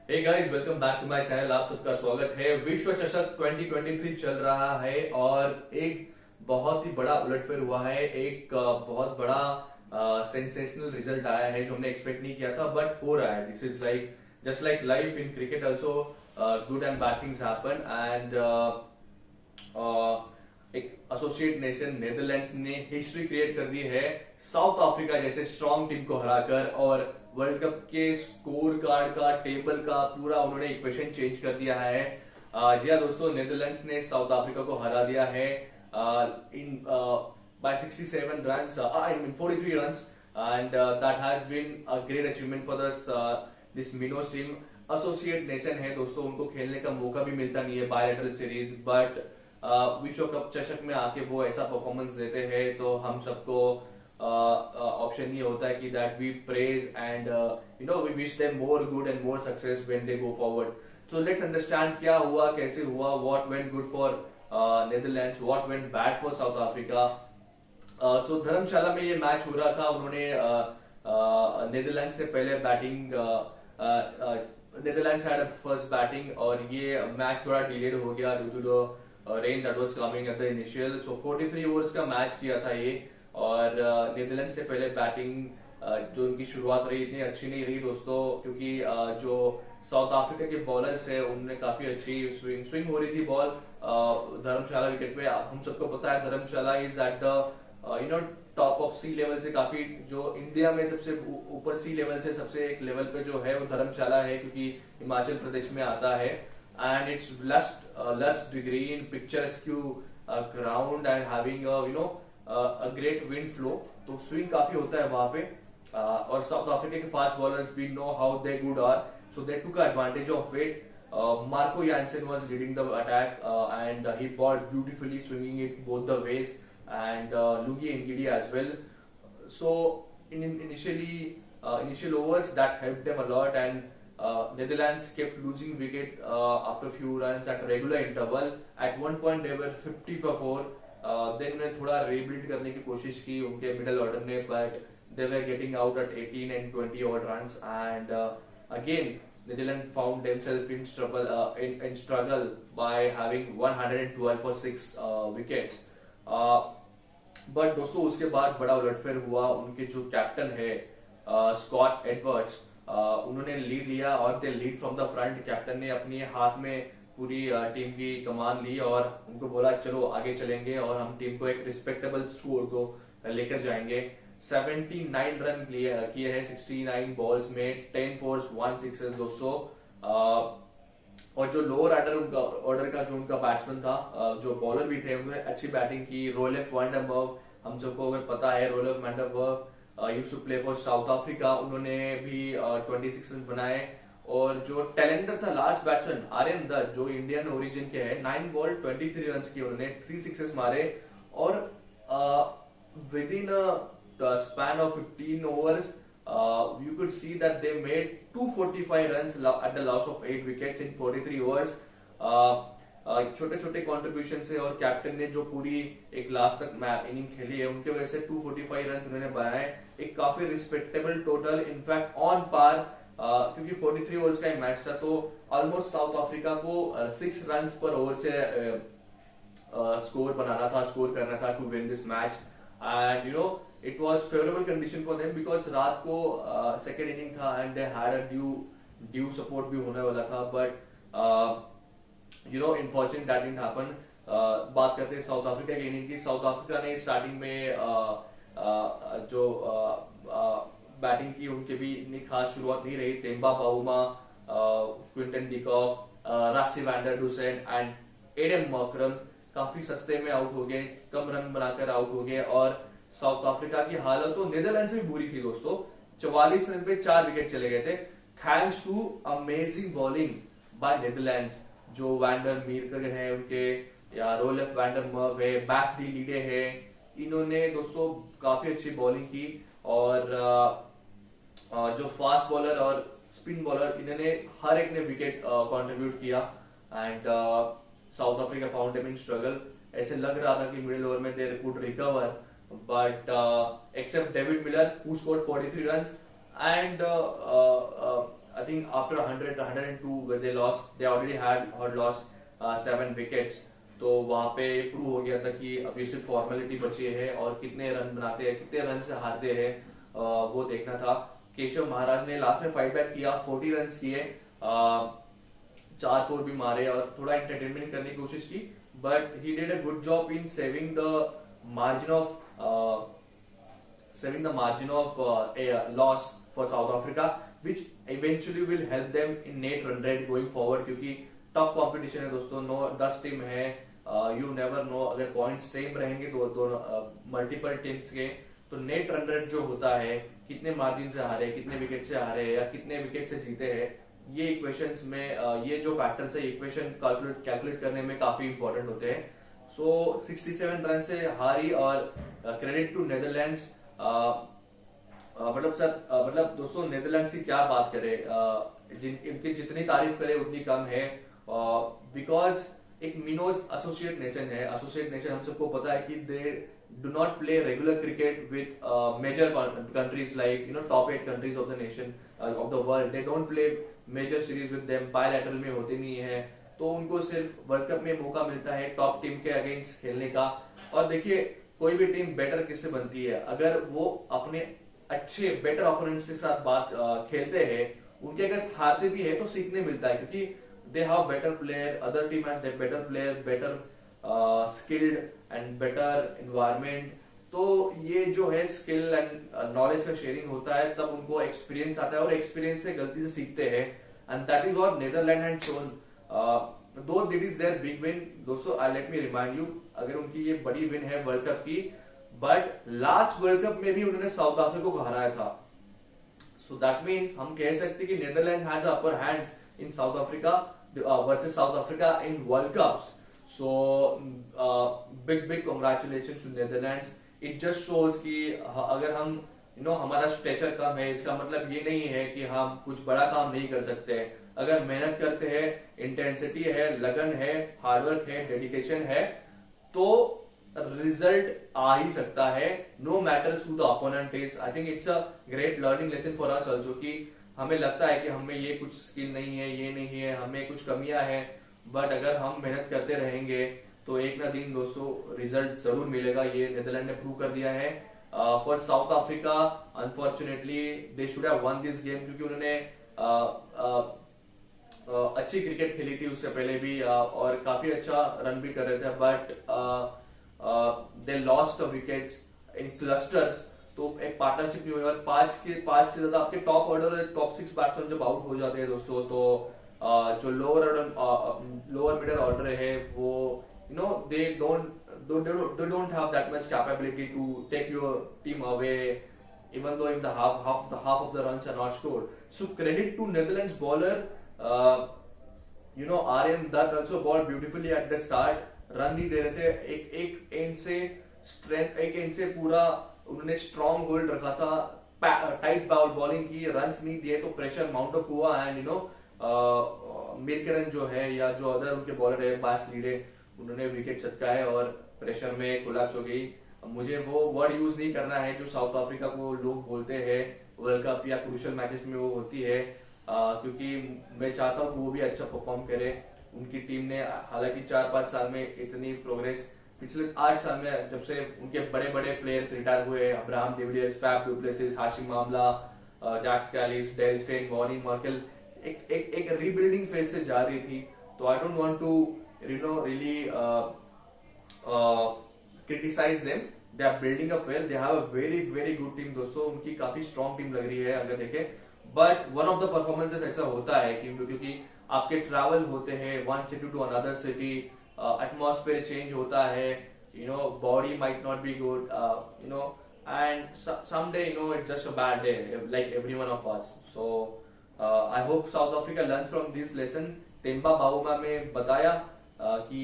Hey guys, welcome back to my channel. आप सबका स्वागत है। विश्व चषक 2023 चल रहा है और एक बहुत ही बड़ा उलटफेर हुआ है। एक बहुत बड़ा सेंसेशनल रिजल्ट आया है जो हमने एक्सपेक्ट नहीं किया था, बट हो रहा है। This is like just like life in cricket also, good and bad things happen and एक एसोसिएट नेशन नेदरलैंड्स ने हिस्ट्री क्रिएट कर दी है साउथ अफ्रीका जैसे स्ट्रॉन्ग टीम को हराकर, और वर्ल्ड कप के स्कोर कार्ड का टेबल का पूरा उन्होंने इक्वेशन चेंज कर दिया है। जी हाँ दोस्तों, नेदरलैंड्स ने साउथ अफ्रीका को हरा दिया है इन by 67 runs, I mean 43 runs, and that has been a great achievement for this Minos team. Associate nation है दोस्तों, उनको खेलने का मौका भी मिलता नहीं है बायलैटरल सीरीज, बट विश्व कप चषक में आके वो ऐसा परफॉर्मेंस देते हैं तो हम सबको ऑप्शन ये होता है कि that we praise and we wish them more good and more success when they go forward. So let's understand क्या हुआ, कैसे हुआ, what went good for Netherlands, what went bad for South Africa. So Dharamshala में ये match हो रहा था। उन्होंने नेदरलैंड्स से पहले batting, Netherlands had first batting और ये मैच थोड़ा डिलेड हो गया due to the rain that was coming at the initial. So 43 overs का मैच किया था ये, और नेदरलैंड्स से पहले बैटिंग जो उनकी शुरुआत रही इतनी अच्छी नहीं रही दोस्तों, क्योंकि जो साउथ अफ्रीका के बॉलर्स है उनने काफी अच्छी स्विंग हो रही थी बॉल धर्मशाला विकेट पे। हम सबको पता है Dharamshala is at the top of sea level से काफी, जो इंडिया में सबसे ऊपर सी लेवल से सबसे एक लेवल पे जो है वो धर्मशाला है, क्योंकि हिमाचल प्रदेश में आता है। And it's lush green picturesque ground and having a great wind flow, तो स्विंग काफी होता है वहां पे। और साउथ अफ्रीका के fast bowlers we know how they good are, so they took advantage of it. Marco Jansen was leading the attack and he bowled beautifully, swinging it both the ways, and Lungi Ngidi as well. So in initial overs that helped them a lot, and Netherlands kept losing wicket after few runs at regular interval. At one point they were 50 for 4. Then उन्हें थोड़ा rebuild करने की कोशिश की उनके middle order ने, but they were getting out at 18 and 20 odd runs, and again Netherlands found themselves in struggle by having 112 for 6 wickets. But दोस्तों उसके बाद बड़ा उलटफेर हुआ। उनके जो कैप्टन है स्कॉट एडवर्ड्स, उन्होंने लीड लिया और they lead from the front. Captain ने अपने हाथ में पूरी टीम की कमान ली और उनको बोला चलो आगे चलेंगे और हम टीम को एक रिस्पेक्टेबल स्कोर को लेकर जाएंगे। 79 रन किए हैं 69 बॉल्स में, 10 फोर्स 1 सिक्सेस दोस्तों। और जो लोअर ऑर्डर का जो उनका बैट्समैन था, जो बॉलर भी थे, उन्होंने अच्छी बैटिंग की। रोलेफ वैंडरमर्व, हम सबको अगर पता है Roelof van der Merwe used to play for South Africa, उन्होंने भी 26 रन बनाए। और जो टैलेंटेड था लास्ट बैट्समैन आर्यन दत्त, जो इंडियन ओरिजिन के हैं, 9 बॉल 23 रन किए उन्होंने, 3 सिक्सेस मारे, और with in span of 15 overs you could see that they made 245 runs at the loss of 8 wickets in 43 overs. छोटे छोटे कॉन्ट्रीब्यूशन से और कैप्टन ने जो पूरी एक लास्ट तक इनिंग खेली है उनके वजह से 245 रन उन्होंने बनाए, एक काफी respectable total, in fact on par, क्योंकि 43 ओवर्स का मैच था तो ऑलमोस्ट साउथ अफ्रीका को 6 रन पर ओवर से स्कोर करना था to win this match. And it was favourable condition for them because रात को सेकेंड इनिंग था and they had a dew support भी होने वाला था, but unfortunate that didn't happen. बात करते हैं साउथ अफ्रीका की इनिंग की। साउथ अफ्रीका ने स्टार्टिंग में जो बैटिंग की उनके भी इतनी खास शुरुआत नहीं रही। तेम्बा बाउमा, क्विंटन डिकॉक, रासी वैंडर डुसेन एंड एडम मॉकरम काफी सस्ते में आउट हो गए, कम रन बनाकर आउट हो गए। और साउथ अफ्रीका की हालत तो नेदरलैंड से भी बुरी थी दोस्तों। 44 रन पे 4 विकेट चले गए थे, thanks to amazing bowling by Netherlands. जो वैंडर मीरकर है उनके, या रोलेफ वैंडरमर्व है, बैस डी लीडे है, इन्होंने दोस्तों काफी अच्छी बॉलिंग की। और जो फास्ट बॉलर और स्पिन बॉलर, इन्होंने हर एक ने विकेट कंट्रीब्यूट किया। And south Africa found them in struggle. ऐसे लग रहा था कि मिडिल ओवर में they could recover, but except David Miller who scored 43 runs, and I think after 100, 102 where they lost, they already had lost 7 wickets. तो वहां पे prove हो गया था कि अभी सिर्फ फॉर्मेलिटी बची है और कितने रन बनाते हैं, कितने रन से हारते हैं, वो देखना था। केशव महाराज ने लास्ट में फाइट बैक किया, 40 रन किए, 4-4 भी मारे और थोड़ा एंटरटेनमेंट करने की कोशिश की, but he did a good job in saving the margin of loss for South Africa, which eventually will help them in net run rate going forward, क्योंकि टफ कंपटीशन है दोस्तों, 10 टीम है, यू नेवर नो, अगर point same रहेंगे दोनों multiple teams के, तो net run rate जो होता है, कितने मार्जिन से हारे, कितने विकेट से हारे या कितने विकेट से जीते हैं, ये इक्वेशंस में ये जो फैक्टर्स है इक्वेशन कैलकुलेट करने में काफी इंपॉर्टेंट होते हैं। सो 67 रन से हारी और क्रेडिट टू नेदरलैंड्स। मतलब दोस्तों नेदरलैंड्स की क्या बात करें, इनकी जितनी तारीफ करें उतनी कम है, बिकॉज एक मिनोज एसोसिएट नेशन है। एसोसिएट नेशन हम सबको पता है कि they do not play regular cricket with major countries like top 8 countries of the nation of the world, they don't play major series with them, bilateral में होते नहीं है, तो उनको सिर्फ वर्ल्ड कप में मौका मिलता है टॉप टीम के अगेंस्ट खेलने का। और देखिए कोई भी टीम बेटर किससे बनती है, अगर वो अपने अच्छे बेटर ओपोनेंट्स के साथ खेलते हैं, उनके अगर हारते भी है तो सीखने मिलता है, क्योंकि they have better player, other team has better player, better skilled and better environment। तो ये जो है स्किल एंड नॉलेज का शेयरिंग होता है, तब उनको एक्सपीरियंस आता है और एक्सपीरियंस से गलती से सीखते हैं, and that is what Netherland had shown. Though this is their big win दोस्तों, लेट मी रिमाइंड यू, अगर उनकी ये बड़ी विन है वर्ल्ड कप की, बट लास्ट वर्ल्ड कप में भी उन्होंने साउथ अफ्रीका को हराया था। सो दैट मीन्स हम कह सकते हैं कि Netherland has upper hand in south Africa versus South Africa in World Cups. So big congratulations to Netherlands. It just shows कि अगर हम हमारा स्ट्रेचर कम है, इसका मतलब ये नहीं है कि हम कुछ बड़ा काम नहीं कर सकते। अगर मेहनत करते हैं, इंटेंसिटी है, लगन है, हार्डवर्क है, डेडिकेशन है, तो रिजल्ट आ ही सकता है, no matters who the opponent is. I think it's a great learning lesson for us also, कि हमें लगता है कि हमें ये कुछ स्किल नहीं है, ये नहीं है, हमें कुछ कमियां हैं, बट अगर हम मेहनत करते रहेंगे तो एक ना दिन दोस्तों रिजल्ट जरूर मिलेगा। ये नेदरलैंड ने प्रूव कर दिया है। For South Africa unfortunately they should have one this game, क्योंकि उन्होंने अच्छी क्रिकेट खेली थी उससे पहले भी, और काफी अच्छा रन भी कर रहे थे, but they lost wickets in clusters. तो एक पार्टनरशिप नहीं हुई, और 5 से ज्यादा आपके टॉप ऑर्डर और टॉप 6 बैट्समैन जब आउट हो जाते हैं दोस्तों, तो जो लोअर मिडल ऑर्डर है वो they don't have that much capability to take your team away, even though in the half of the runs are not scored. So credit to Netherlands bowler, Aryan Dutt also bowled beautifully at the start, run नहीं दे रहे थे, एक and से strength, एक and से पूरा उन्होंने strong hold रखा था, टाइट बॉलिंग की, रन्स नहीं दिए तो प्रेशर माउंट अप हुआ, एंड मिरकरन जो है या जो अदर उनके बॉलर है बास लीडे, उन्होंने विकेट चटकाए और प्रेशर में कोलैप्स हो गई। मुझे वो वर्ड यूज नहीं करना है जो साउथ अफ्रीका को लोग बोलते हैं वर्ल्ड कप या क्रूशियल मैचेस में वो होती है, क्योंकि मैं चाहता हूँ कि वो भी अच्छा परफॉर्म करे। उनकी टीम ने हालांकि 4-5 साल में इतनी प्रोग्रेस, पिछले 8 साल में जब से उनके बड़े बड़े प्लेयर्स रिटायर हुए, Abraham de Villiers, Faf du Plessis, Hashim Amla, Jacques Kallis, Dale Steyn, Morne Morkel, एक रीबिल्डिंग फेज से जा रही थी। तो I don't want to really criticise them, they are building up well, they have a very good team दोस्तों, उनकी काफी strong team लग रही है अगर देखें। But one of the performances ऐसा होता है क्योंकि आपके ट्रैवल होते हैं one city to another city, atmosphere change होता है, body might not be good, and someday it's just a bad day like everyone of us. So I hope South Africa learns from this lesson. Temba Bavuma में बताया कि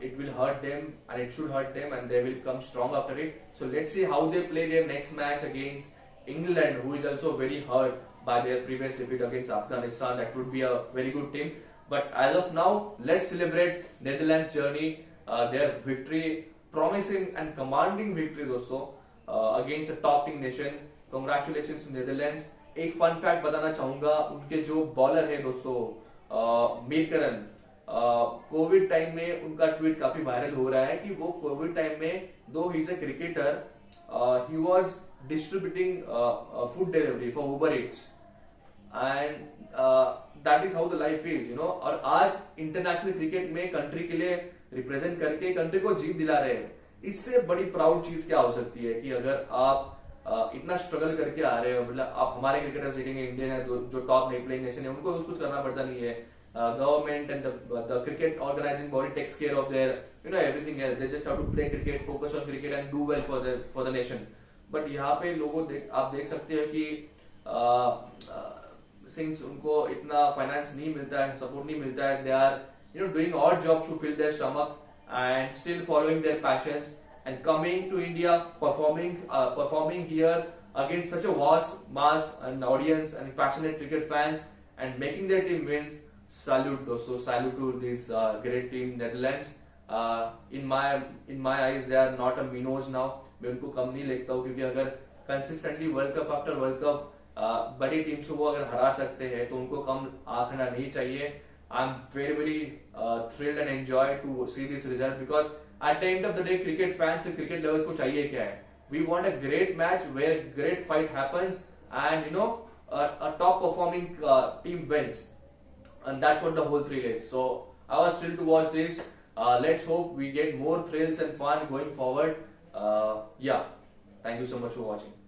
it will hurt them and it should hurt them and they will come strong after it. So let's see how they play their next match against England, who is also very hurt by their previous defeat against Afghanistan. That would be a very good team. But as of now, let's celebrate Netherlands' journey, their victory, promising and commanding victory दोस्तों against a top team nation. Congratulations to Netherlands. एक fun fact बताना चाहूंगा, उनके जो bowler है दोस्तों मीरकरन, Covid time में उनका ट्वीट काफी वायरल हो रहा है कि वो कोविड टाइम में, दो he is a cricketer, he was distributing food delivery for Uber it's, and that is how the life is, you know. और आज इंटरनेशनल क्रिकेट में कंट्री के लिए रिप्रेजेंट करके कंट्री को जीत दिला रहे हैं। इससे बड़ी प्राउड चीज क्या हो सकती है कि अगर आप इतना स्ट्रगल करके आ रहे हो, मतलब आप हमारे क्रिकेटर्स देखेंगे इंडियन है जो टॉप नहीं प्लेइंग नेशन है, उनको कुछ करना पड़ता नहीं है। Government and the cricket organising body takes care of their everything else, they just have to play cricket, focus on cricket and do well for the nation. But यहाँ पे लोगों आप देख सकते हो कि सिंस उनको इतना फाइनेंस नहीं मिलता है, सपोर्ट नहीं मिलता है, they are doing odd jobs to fill their stomach and still following their passions and coming to India, performing here against such a vast mass and audience and passionate cricket fans and making their team wins. Salute dosto, salute to this great team Netherlands. In my eyes they are not a minnows now. मैं उनको कम नहीं देखता हूँ, क्योंकि अगर consistently world cup after world cup बड़ी teams को वो अगर हरा सकते हैं तो उनको कम आंकना नहीं चाहिए। I'm very thrilled and enjoy to see this result, because at the end of the day cricket fans and cricket lovers को चाहिए क्या है? We want a great match where great fight happens and a top performing team wins, and that's what the whole thrill is. So I was thrilled to watch this. Let's hope we get more thrills and fun going forward. Yeah, thank you so much for watching.